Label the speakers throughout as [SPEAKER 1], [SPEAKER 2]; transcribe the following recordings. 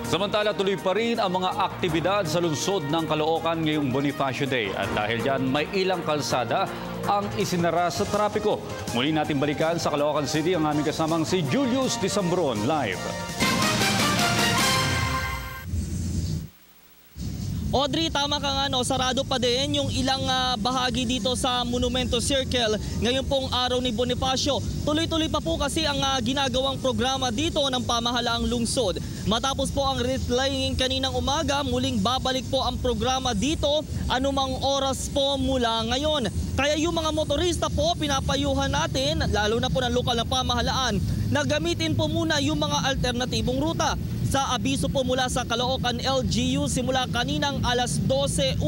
[SPEAKER 1] Samantala, tuloy pa rin ang mga aktibidad sa lungsod ng Caloocan ngayong Bonifacio Day. At dahil dyan, may ilang kalsada ang isinara sa trapiko. Muli natin balikan sa Caloocan City ang aming kasamang si Julius Disambron live.
[SPEAKER 2] Audrey, tama ka nga, no? Sarado pa din yung ilang bahagi dito sa Monumento Circle ngayon pong araw ni Bonifacio. Tuloy-tuloy pa po kasi ang ginagawang programa dito ng pamahalaang lungsod. Matapos po ang wristlining kaninang umaga, muling babalik po ang programa dito anumang oras po mula ngayon. Kaya yung mga motorista po, pinapayuhan natin, lalo na po ng lokal na pamahalaan, na gamitin po muna yung mga alternatibong ruta. Sa abiso po mula sa Caloocan LGU, simula kaninang alas 12:01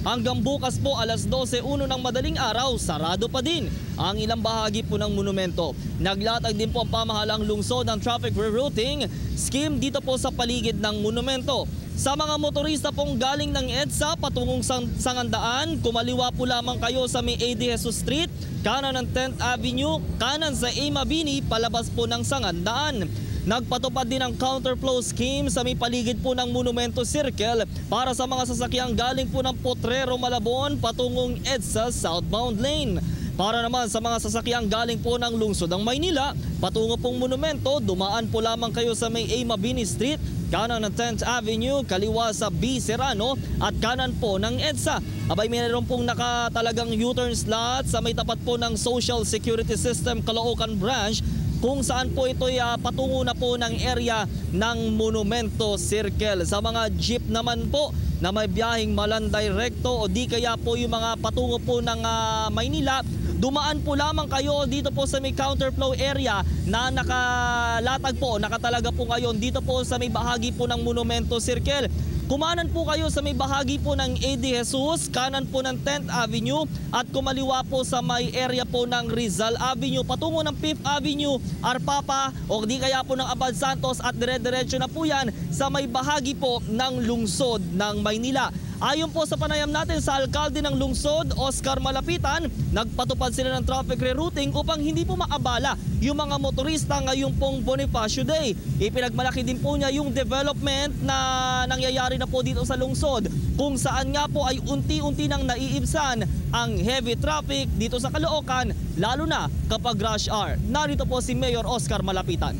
[SPEAKER 2] hanggang bukas po alas 12:01 ng madaling araw, sarado pa din ang ilang bahagi po ng monumento. Naglatag din po ang pamahalaang lungsod ng traffic rerouting scheme dito po sa paligid ng monumento. Sa mga motorista pong galing ng EDSA patungong Sangandaan, kumaliwa po lamang kayo sa may A.D. Jesus Street, kanan ng 10th Avenue, kanan sa A. Mabini, palabas po ng Sangandaan. Nagpatupad din ang counterflow scheme sa may paligid po ng Monumento Circle para sa mga sasakyang galing po ng Potrero, Malabon patungong EDSA southbound lane. Para naman sa mga sasakyang galing po ng lungsod ng Maynila, patungo pong monumento, dumaan po lamang kayo sa may A. Mabini Street, kanan ng 10th Avenue, kaliwa sa B. Serrano at kanan po ng EDSA. Abay, mayroon pong nakatalagang U-turn slot sa may tapat po ng Social Security System Caloocan Branch, kung saan po ito'y patungo na po ng area ng Monumento Circle. Sa mga jeep naman po na may biyaheng Malanday Recto o di kaya po yung mga patungo po ng Maynila, dumaan po lamang kayo dito po sa may counterflow area na nakalatag po, nakatalaga po ngayon dito po sa may bahagi po ng Monumento Circle. Kumanan po kayo sa may bahagi po ng A.D. Jesus, kanan po ng 10th Avenue at kumaliwa po sa may area po ng Rizal Avenue patungo ng 5th Avenue, Arpapa o di kaya po ng Abad Santos at dire-diretso na po yan sa may bahagi po ng lungsod ng Maynila. Ayon po sa panayam natin sa alkalde ng lungsod, Oscar Malapitan, nagpatupad sila ng traffic rerouting upang hindi po maabala yung mga motorista ngayong pong Bonifacio Day. Ipinagmalaki din po niya yung development na nangyayari na po dito sa lungsod, kung saan nga po ay unti-unti nang naiibsan ang heavy traffic dito sa Caloocan, lalo na kapag rush hour. Narito po si Mayor Oscar Malapitan.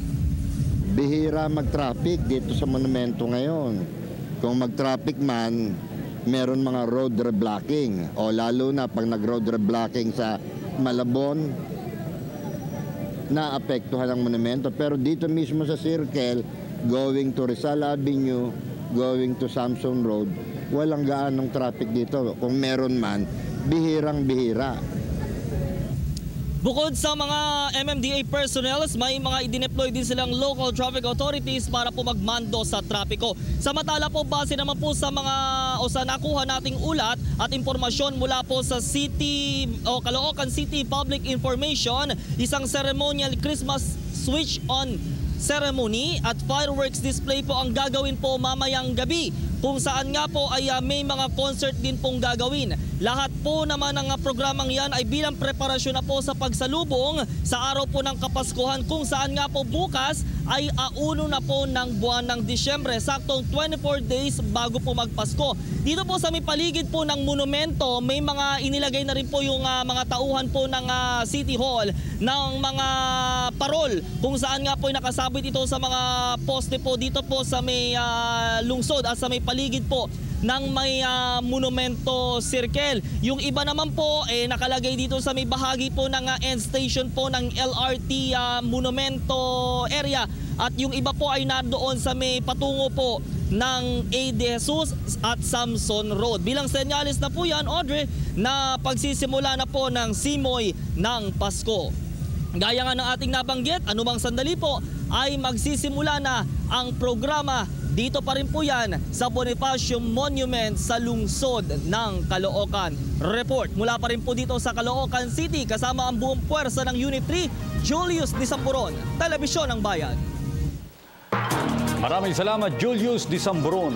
[SPEAKER 3] Bihira mag-traffic dito sa monumento ngayon. Kung mag-traffic man, meron mga road reblocking o lalo na pag nag-road reblocking sa Malabon, naapektuhan ang monumento. Pero dito mismo sa Circle, going to Rizal Avenue, going to Samson Road, walang gaanong traffic dito. Kung meron man, bihirang-bihira.
[SPEAKER 2] Bukod sa mga MMDA personnel, may mga idineploy din silang local traffic authorities para po magmando sa trapiko. Samantala po, base naman po sa mga o sa nakuha nating ulat at impormasyon mula po sa City o Caloocan City Public Information, isang ceremonial Christmas switch on ceremony at fireworks display po ang gagawin po mamayang gabi, kung saan nga po ay may mga concert din pong gagawin. Lahat po naman ng programang yan ay bilang preparasyon na po sa pagsalubong sa araw po ng Kapaskuhan, kung saan nga po bukas ay auno na po ng buwan ng Disyembre, saktong 24 days bago po magpasko. Dito po sa may paligid po ng monumento, may mga inilagay na rin po yung mga tauhan po ng City Hall ng mga parol, kung saan nga po ay nakasabit ito sa mga poste po dito po sa may lungsod at sa may paligid po ng may Monumento Circle. Yung iba naman po nakalagay dito sa may bahagi po ng end station po ng LRT Monumento area, at yung iba po ay nandoon sa may patungo po ng A.D. Jesus at Samson Road. Bilang senyalis na po yan, Audrey, na pagsisimula na po ng simoy ng Pasko. Gaya nga ng ating nabanggit, anumang sandali po ay magsisimula na ang programa. Dito pa rin po yan sa Bonifacio Monument sa lungsod ng Caloocan. Report mula pa rin po dito sa Caloocan City kasama ang buong puwersa ng Unit 3, Julius Disambron, Telebisyon ng Bayan.
[SPEAKER 1] Maraming salamat, Julius Disambron.